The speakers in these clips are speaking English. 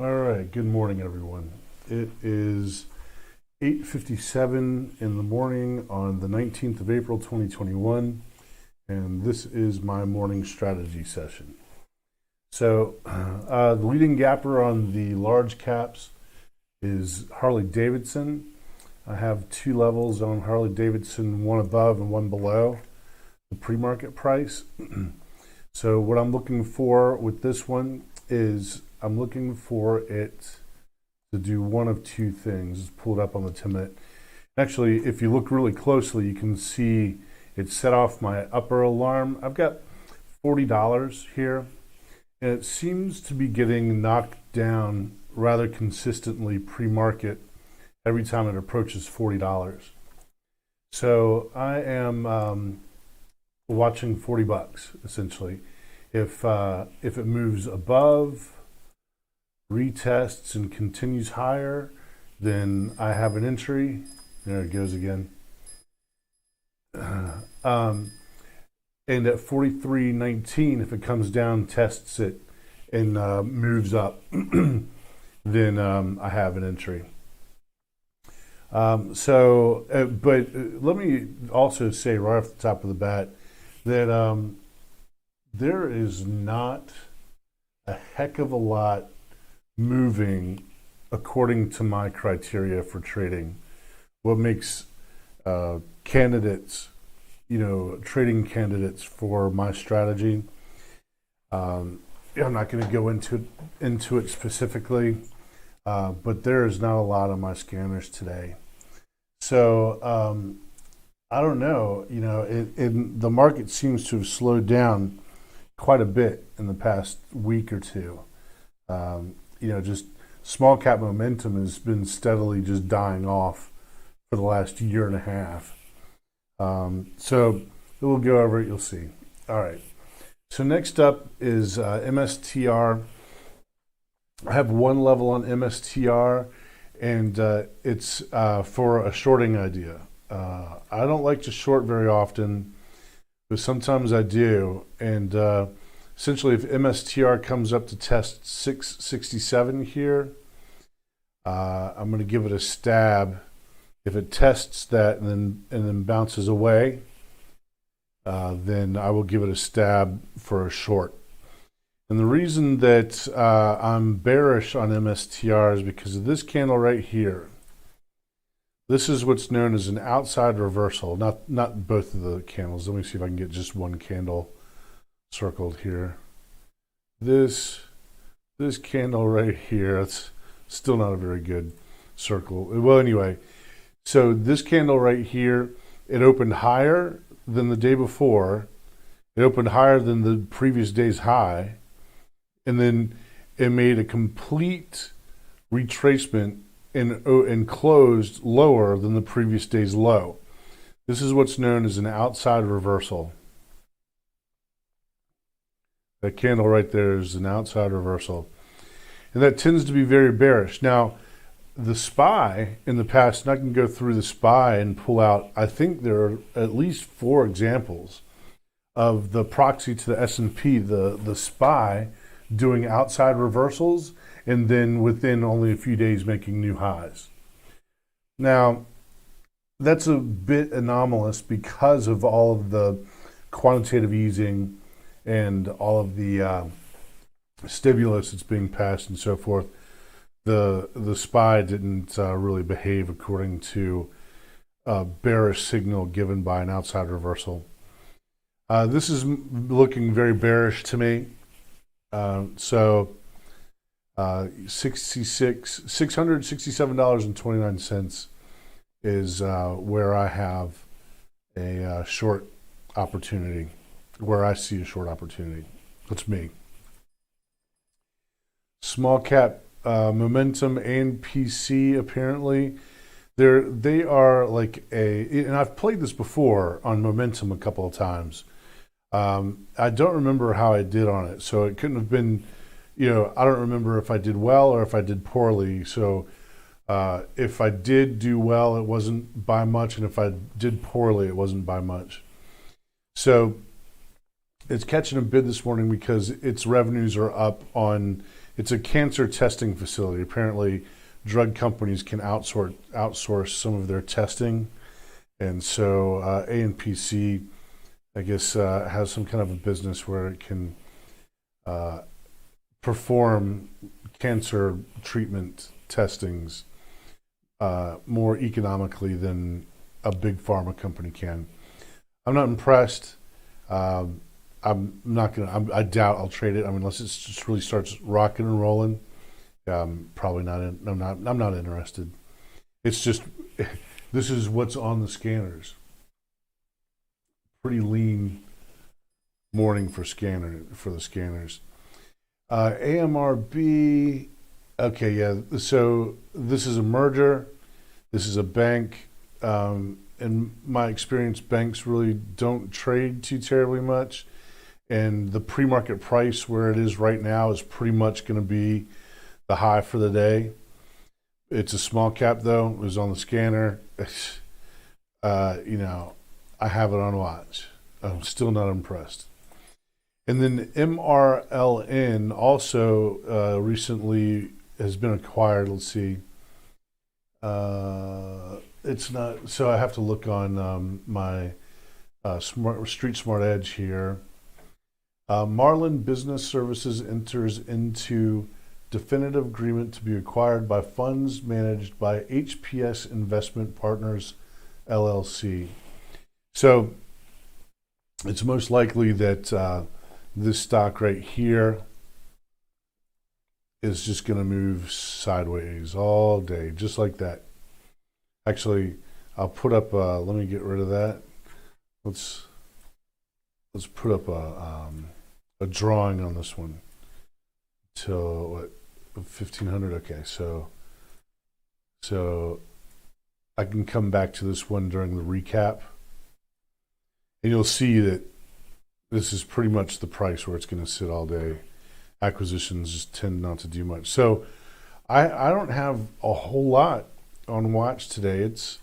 All right, good morning, everyone. It is 8:57 in the morning on the 19th of April, 2021, and this is my morning strategy session. So, the leading gapper on the large caps is Harley-Davidson. I have two levels on Harley-Davidson, one above and one below the pre-market price. So what I'm looking for with this one is I'm looking for it to do one of two things. Let's pull it up on the 10-minute. Actually, if you look really closely, you can see it set off my upper alarm. I've got $40 here, and it seems to be getting knocked down rather consistently pre-market every time it approaches $40. So I am watching $40 essentially. If it moves above, retests and continues higher, then I have an entry. There it goes again. And at 43.19, if it comes down, tests it, and moves up, then I have an entry. But let me also say right off the top of the bat that there is not a heck of a lot moving according to my criteria for trading. What makes candidates, trading candidates for my strategy. I'm not going to go into it specifically, but there is not a lot on my scanners today. So I don't know. The market seems to have slowed down quite a bit in the past week or two. Just small cap momentum has been steadily just dying off for the last year and a half. So we'll go over it, you'll see. All right. So next up is MSTR. I have one level on MSTR, and it's for a shorting idea. I don't like to short very often, but sometimes I do. And essentially, if MSTR comes up to test 667 here, I'm going to give it a stab. If it tests that and then bounces away, then I will give it a stab for a short. And the reason that I'm bearish on MSTR is because of this candle right here. This is what's known as an outside reversal, not both of the candles. Let me see if I can get just one candle circled here. This candle right here, it's still not a very good circle. Well, anyway, so this candle right here, it opened higher than the day before. It opened higher than the previous day's high, and then it made a complete retracement and closed lower than the previous day's low. This is what's known as an outside reversal. That candle right there is an outside reversal. And that tends to be very bearish. Now, the SPY in the past, and I can go through the SPY and pull out, I think there are at least 4 examples of the proxy to the S&P, the SPY doing outside reversals, and then within only a few days making new highs. Now, that's a bit anomalous because of all of the quantitative easing and all of the stimulus that's being passed and so forth. The SPY didn't really behave according to a bearish signal given by an outside reversal. This is looking very bearish to me. $667.29 is where I have a short opportunity, where I see a short opportunity. That's me. Small cap momentum, ANPC, apparently. They are like and I've played this before on momentum a couple of times. I don't remember how I did on it, so it couldn't have been, I don't remember if I did well or if I did poorly. So if I did do well, it wasn't by much, and if I did poorly, it wasn't by much. So it's catching a bid this morning because its revenues are up on it's a cancer testing facility. Apparently, drug companies can outsource some of their testing, and so ANPC, I guess, has some kind of a business where it can perform cancer treatment testings more economically than a big pharma company can. I'm not impressed. I'm not gonna. I doubt I'll trade it. I mean, unless it just really starts rocking and rolling. Probably not. I'm not interested. It's just this is what's on the scanners. Pretty lean morning for the scanners. AMRB. Okay, yeah. So this is a merger. This is a bank. In my experience, banks really don't trade too terribly much. And the pre-market price where it is right now is pretty much going to be the high for the day. It's a small cap though. It was on the scanner. I have it on watch. I'm still not impressed. And then MRLN also recently has been acquired. Let's see. It's not. So I have to look on my Street Smart Edge here. Marlin Business Services enters into definitive agreement to be acquired by funds managed by HPS Investment Partners, LLC. So it's most likely that this stock right here is just going to move sideways all day, just like that. Actually, I'll put up, let me get rid of that. Let's put up a drawing on this one till what, 1500. Okay, so I can come back to this one during the recap, and you'll see that this is pretty much the price where it's going to sit all day. Acquisitions just tend not to do much. So I don't have a whole lot on watch today. It's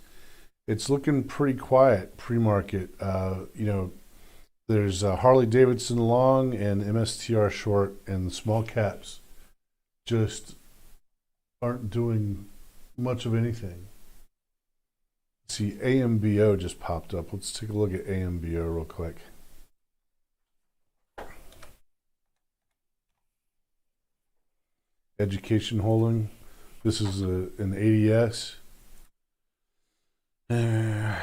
looking pretty quiet pre-market. There's Harley Davidson long and MSTR short, and the small caps just aren't doing much of anything. See, AMBO just popped up. Let's take a look at AMBO real quick. Education holding. This is an ADS. Yeah,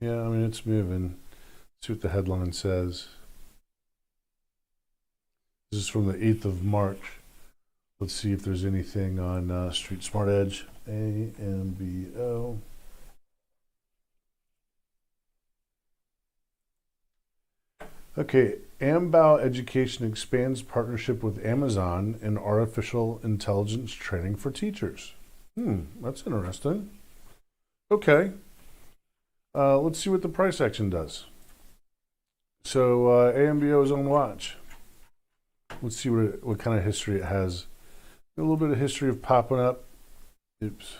I mean, it's moving. Let's see what the headline says. This is from the 8th of March. Let's see if there's anything on Street Smart Edge. AMBO. Okay, AMBO Education expands partnership with Amazon in artificial intelligence training for teachers. That's interesting. Okay, let's see what the price action does. So AMBO is on watch. Let's see what kind of history it has. A little bit of history of popping up. Oops.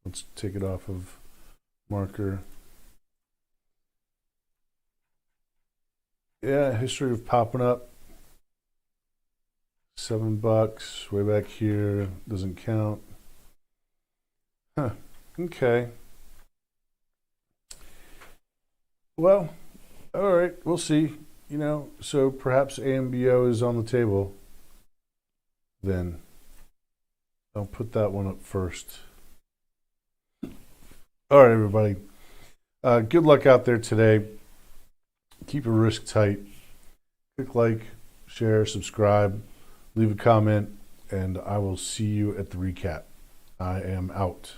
Let's take it off of marker. Yeah, history of popping up. $7 way back here. Doesn't count. Huh. Okay. Well, all right. We'll see. So perhaps AMBO is on the table. Then I'll put that one up first. All right, everybody. Good luck out there today. Keep your risk tight. Click like, share, subscribe, leave a comment, and I will see you at the recap. I am out.